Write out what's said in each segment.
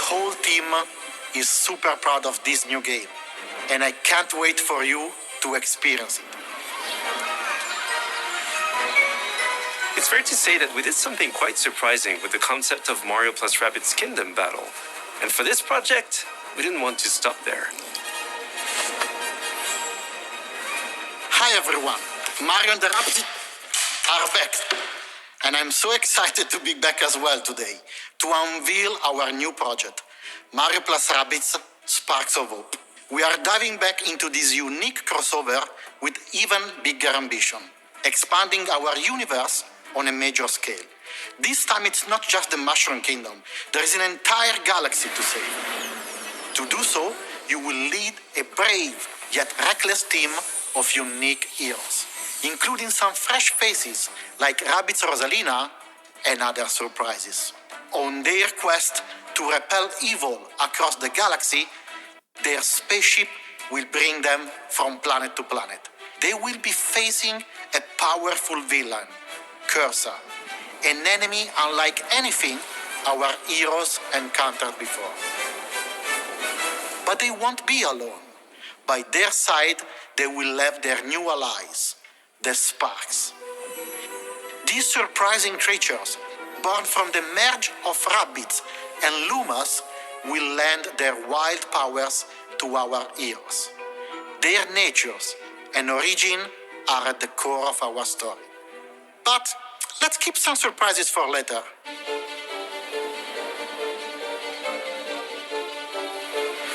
whole team is super proud of this new game, and I can't wait for you to experience it. It's fair to say that we did something quite surprising with the concept of Mario plus Rabbids Kingdom Battle. And for this project, we didn't want to stop there. Hi everyone, Mario and the Rabbids are back. And I'm so excited to be back as well today to unveil our new project, Mario plus Rabbids Sparks of Hope. We are diving back into this unique crossover with even bigger ambition, expanding our universe on a major scale. This time it's not just the Mushroom Kingdom, there is an entire galaxy to save. To do so, you will lead a brave yet reckless team of unique heroes, including some fresh faces like Rabbids Rosalina and other surprises. On their quest to repel evil across the galaxy, their spaceship will bring them from planet to planet. They will be facing a powerful villain, Cursor, an enemy unlike anything our heroes encountered before. But they won't be alone. By their side, they will have their new allies, the Sparks. These surprising creatures, born from the merge of Rabbids and Lumas, will lend their wild powers to our heroes. Their natures and origin are at the core of our story. But let's keep some surprises for later.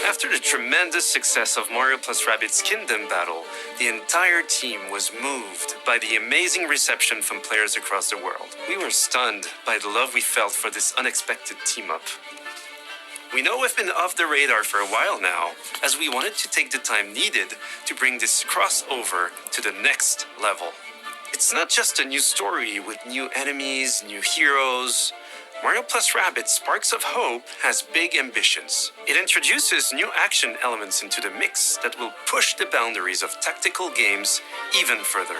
After the tremendous success of Mario plus Rabbids Kingdom Battle, the entire team was moved by the amazing reception from players across the world. We were stunned by the love we felt for this unexpected team-up. We know we've been off the radar for a while now, as we wanted to take the time needed to bring this crossover to the next level. It's not just a new story with new enemies, new heroes. Mario plus Rabbids Sparks of Hope has big ambitions. It introduces new action elements into the mix that will push the boundaries of tactical games even further.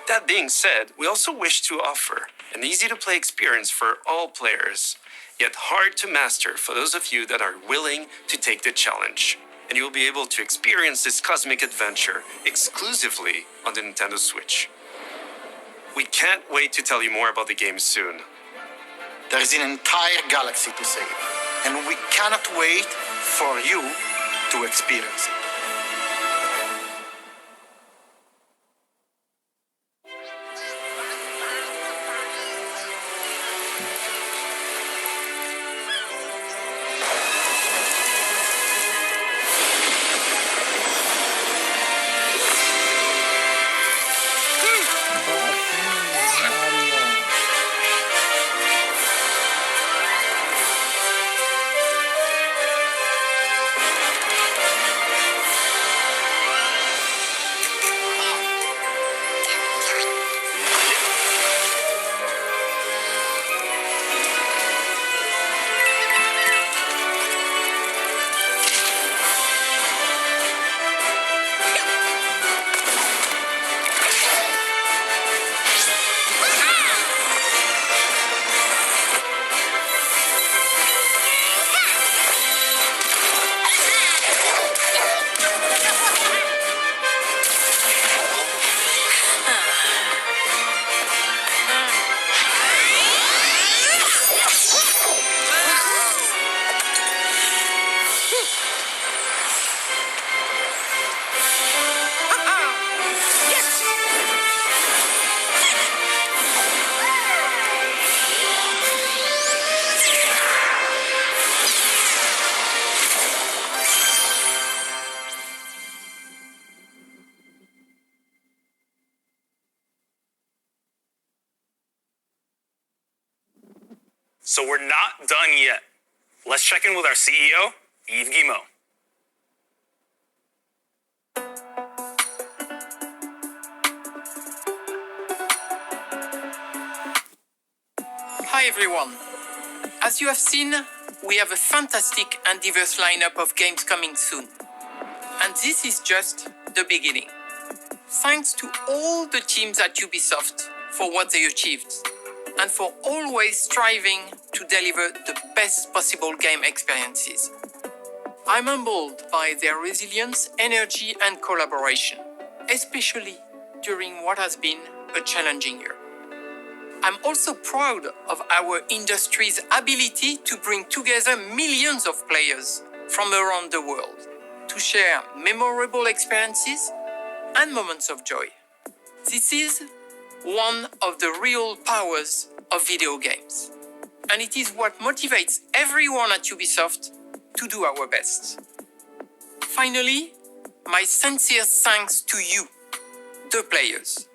That being said, we also wish to offer an easy-to-play experience for all players, yet hard to master for those of you that are willing to take the challenge. And you'll be able to experience this cosmic adventure exclusively on the Nintendo Switch. We can't wait to tell you more about the game soon. There is an entire galaxy to save, and we cannot wait for you to experience it. So we're not done yet. Let's check in with our CEO, Yves Guillemot. Hi everyone. As you have seen, we have a fantastic and diverse lineup of games coming soon. And this is just the beginning. Thanks to all the teams at Ubisoft for what they achieved and for always striving to deliver the best possible game experiences. I'm humbled by their resilience, energy, and collaboration, especially during what has been a challenging year. I'm also proud of our industry's ability to bring together millions of players from around the world to share memorable experiences and moments of joy. This is one of the real powers of video games, and it is what motivates everyone at Ubisoft to do our best. Finally, my sincere thanks to you, the players.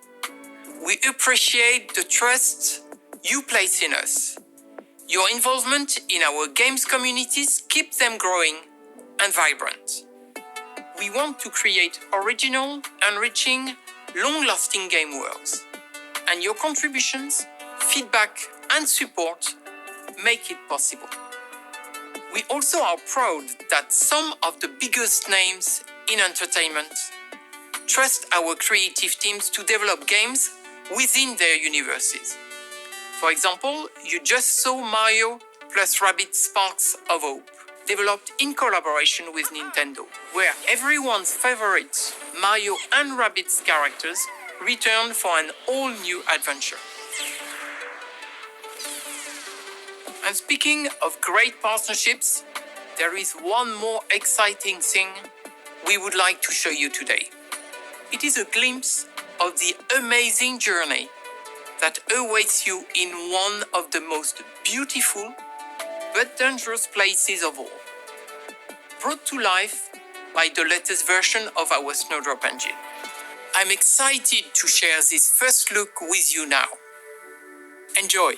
We appreciate the trust you place in us. Your involvement in our games communities keeps them growing and vibrant. We want to create original, enriching, long-lasting game worlds. And your contributions, feedback, and support make it possible. We also are proud that some of the biggest names in entertainment trust our creative teams to develop games within their universes. For example, you just saw Mario plus Rabbids Sparks of Hope, developed in collaboration with Nintendo, where everyone's favorite Mario and Rabbids characters return for an all-new adventure. And speaking of great partnerships, there is one more exciting thing we would like to show you today. It is a glimpse of the amazing journey that awaits you in one of the most beautiful but dangerous places of all, brought to life by the latest version of our Snowdrop engine. I'm excited to share this first look with you now. Enjoy!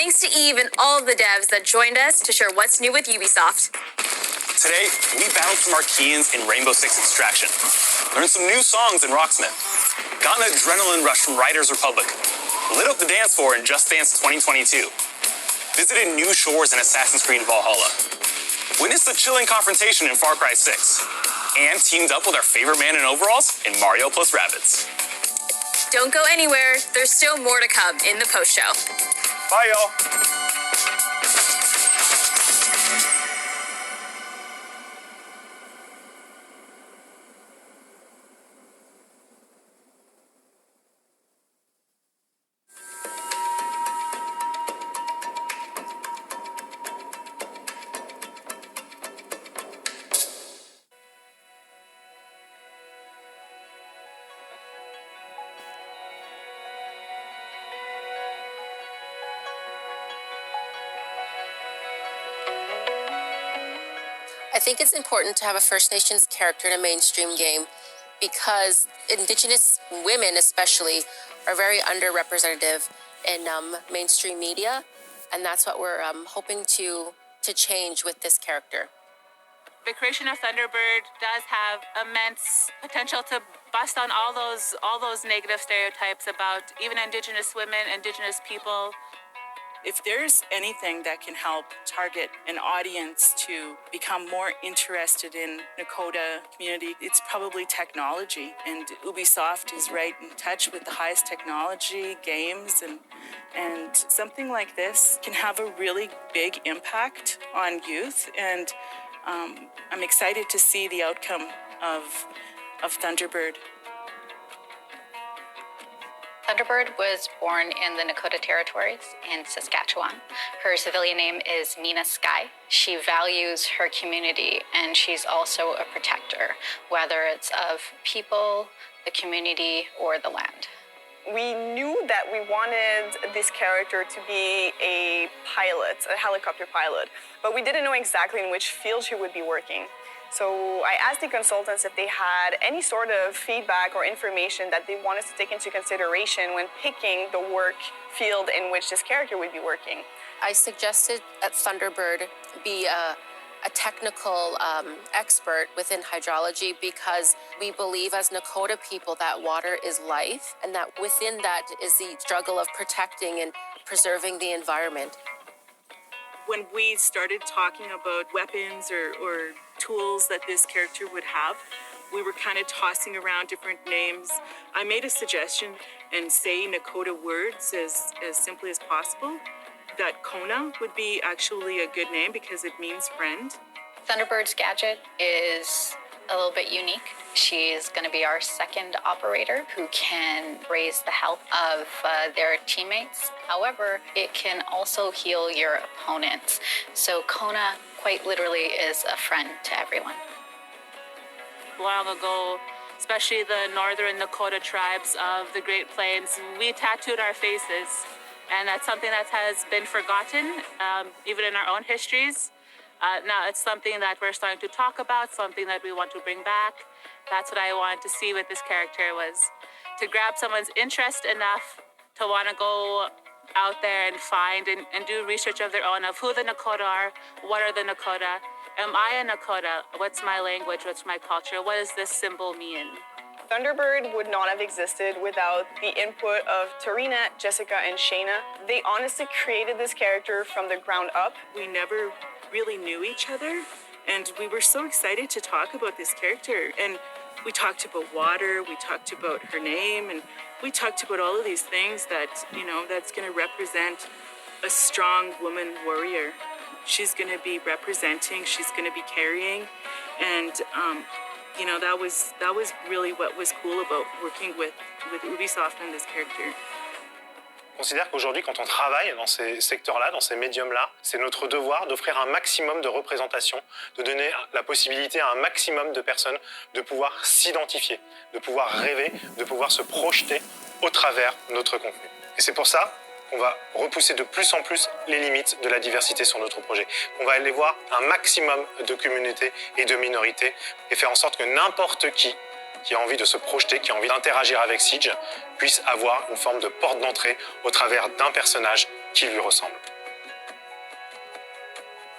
Thanks to Eve and all of the devs that joined us to share what's new with Ubisoft. Today, we battled for Marqueans in Rainbow Six Extraction, learned some new songs in Rocksmith, got an adrenaline rush from Riders Republic, lit up the dance floor in Just Dance 2022, visited new shores in Assassin's Creed Valhalla, witnessed a chilling confrontation in Far Cry 6, and teamed up with our favorite man in overalls in Mario + Rabbids. Don't go anywhere. There's still more to come in the post-show. Bye, y'all. I think it's important to have a First Nations character in a mainstream game because Indigenous women especially are very underrepresented in mainstream media, and that's what we're hoping to change with this character. The creation of Thunderbird does have immense potential to bust on all those negative stereotypes about even Indigenous women, Indigenous people. If there's anything that can help target an audience to become more interested in Nakota community, it's probably technology. And Ubisoft is right in touch with the highest technology, games, and something like this can have a really big impact on youth. And I'm excited to see the outcome of Thunderbird. Thunderbird was born in the Nakota Territories in Saskatchewan. Her civilian name is Nina Sky. She values her community, and she's also a protector, whether it's of people, the community, or the land. We knew that we wanted this character to be a pilot, a helicopter pilot, but we didn't know exactly in which field she would be working. So I asked the consultants if they had any sort of feedback or information that they wanted to take into consideration when picking the work field in which this character would be working. I suggested that Thunderbird be a technical expert within hydrology because we believe as Nakota people that water is life, and that within that is the struggle of protecting and preserving the environment. When we started talking about weapons or tools that this character would have, we were kind of tossing around different names. I made a suggestion and say Nakota words as simply as possible. That Kona would be actually a good name because it means friend. Thunderbird's gadget is a little bit unique. She's going to be our second operator who can raise the health of their teammates. However, it can also heal your opponents. So Kona quite literally is a friend to everyone. Long ago, especially the northern Nakota tribes of the Great Plains, we tattooed our faces. And that's something that has been forgotten, even in our own histories. Now it's something that we're starting to talk about, something that we want to bring back. That's what I wanted to see with this character, was to grab someone's interest enough to want to go out there and find and do research of their own of who the Nakota are, what are the Nakota, am I a Nakota, what's my language, what's my culture, what does this symbol mean? Thunderbird would not have existed without the input of Tarina, Jessica, and Shayna. They honestly created this character from the ground up. We never really knew each other, and we were so excited to talk about this character. And we talked about water, we talked about her name, and we talked about all of these things that, that's going to represent a strong woman warrior. She's going to be representing, she's going to be carrying, and that was really what was cool about working with Ubisoft and this character. On considère qu'aujourd'hui, quand on travaille dans ces secteurs-là, dans ces médiums-là, c'est notre devoir d'offrir un maximum de représentation, de donner la possibilité à un maximum de personnes de pouvoir s'identifier, de pouvoir rêver, de pouvoir se projeter au travers de notre contenu. Et c'est pour ça qu'on va repousser de plus en plus les limites de la diversité sur notre projet. On va aller voir un maximum de communautés et de minorités et faire en sorte que n'importe qui a envie de se projeter, qui a envie d'interagir avec Siege, puisse avoir une forme de porte d'entrée au travers d'un personnage qui lui ressemble.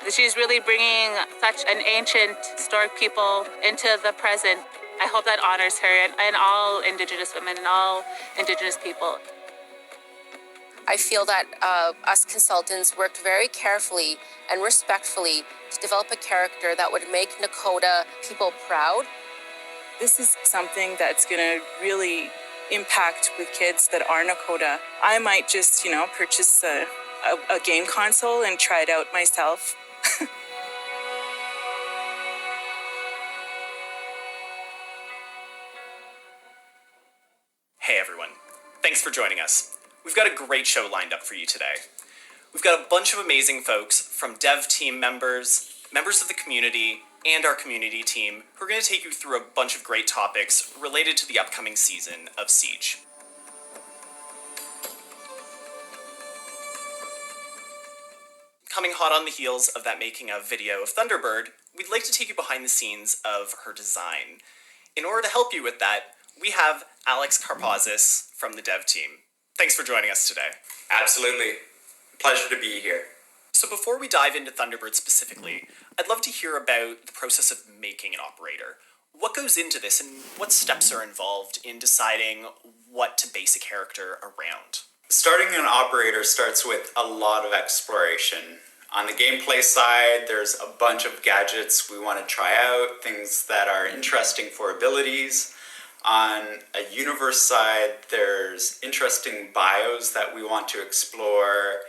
She's really bringing such an ancient, historic people into the present. I hope that honors her and all Indigenous women and all Indigenous people. I feel that us consultants worked very carefully and respectfully to develop a character that would make Nakota people proud. This is something that's going to really impact with kids that are Nakota. I might just, purchase a game console and try it out myself. Hey everyone, thanks for joining us. We've got a great show lined up for you today. We've got a bunch of amazing folks from dev team members of the community, and our community team who are going to take you through a bunch of great topics related to the upcoming season of Siege. Coming hot on the heels of that making of video of Thunderbird, we'd like to take you behind the scenes of her design. In order to help you with that, we have Alex Karpazis from the dev team. Thanks for joining us today. Absolutely. Pleasure to be here. So before we dive into Thunderbird specifically, I'd love to hear about the process of making an operator. What goes into this and what steps are involved in deciding what to base a character around? Starting an operator starts with a lot of exploration. On the gameplay side, there's a bunch of gadgets we want to try out, things that are interesting for abilities. On a universe side, there's interesting bios that we want to explore,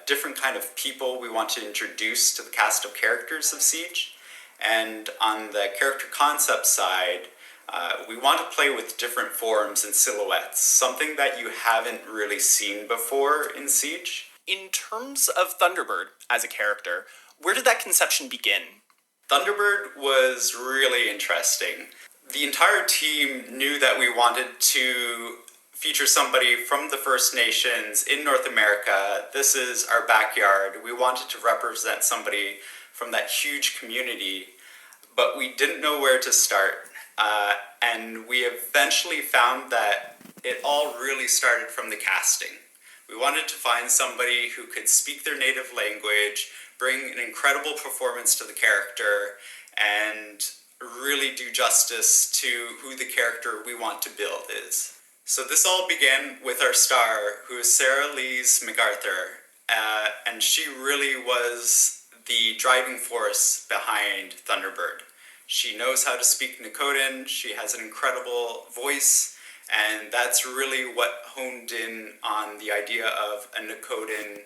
different kind of people we want to introduce to the cast of characters of Siege. And on the character concept side, we want to play with different forms and silhouettes, something that you haven't really seen before in Siege. In terms of Thunderbird as a character, where did that conception begin? Thunderbird was really interesting. The entire team knew that we wanted to feature somebody from the First Nations in North America. This is our backyard. We wanted to represent somebody from that huge community, but we didn't know where to start. And we eventually found that it all really started from the casting. We wanted to find somebody who could speak their native language, bring an incredible performance to the character, and really do justice to who the character we want to build is. So this all began with our star, who is Sarah Lees MacArthur, and she really was the driving force behind Thunderbird. She knows how to speak Nakotan, she has an incredible voice, and that's really what honed in on the idea of a Nakotan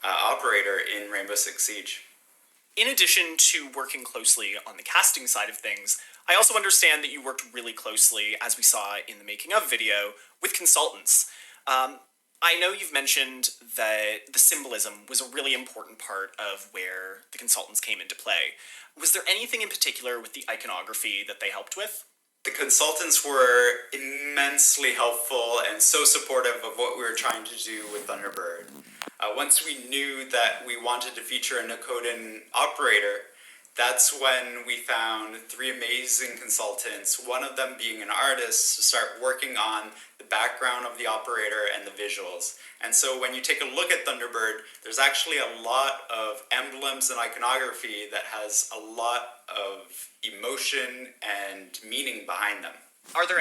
operator in Rainbow Six Siege. In addition to working closely on the casting side of things, I also understand that you worked really closely, as we saw in the making of video, with consultants. I know you've mentioned that the symbolism was a really important part of where the consultants came into play. Was there anything in particular with the iconography that they helped with? The consultants were immensely helpful and so supportive of what we were trying to do with Thunderbird. Once we knew that we wanted to feature a Nakotan operator, that's when we found 3 amazing consultants, one of them being an artist, to start working on the background of the operator and the visuals. And so when you take a look at Thunderbird, there's actually a lot of emblems and iconography that has a lot of emotion and meaning behind them. Are there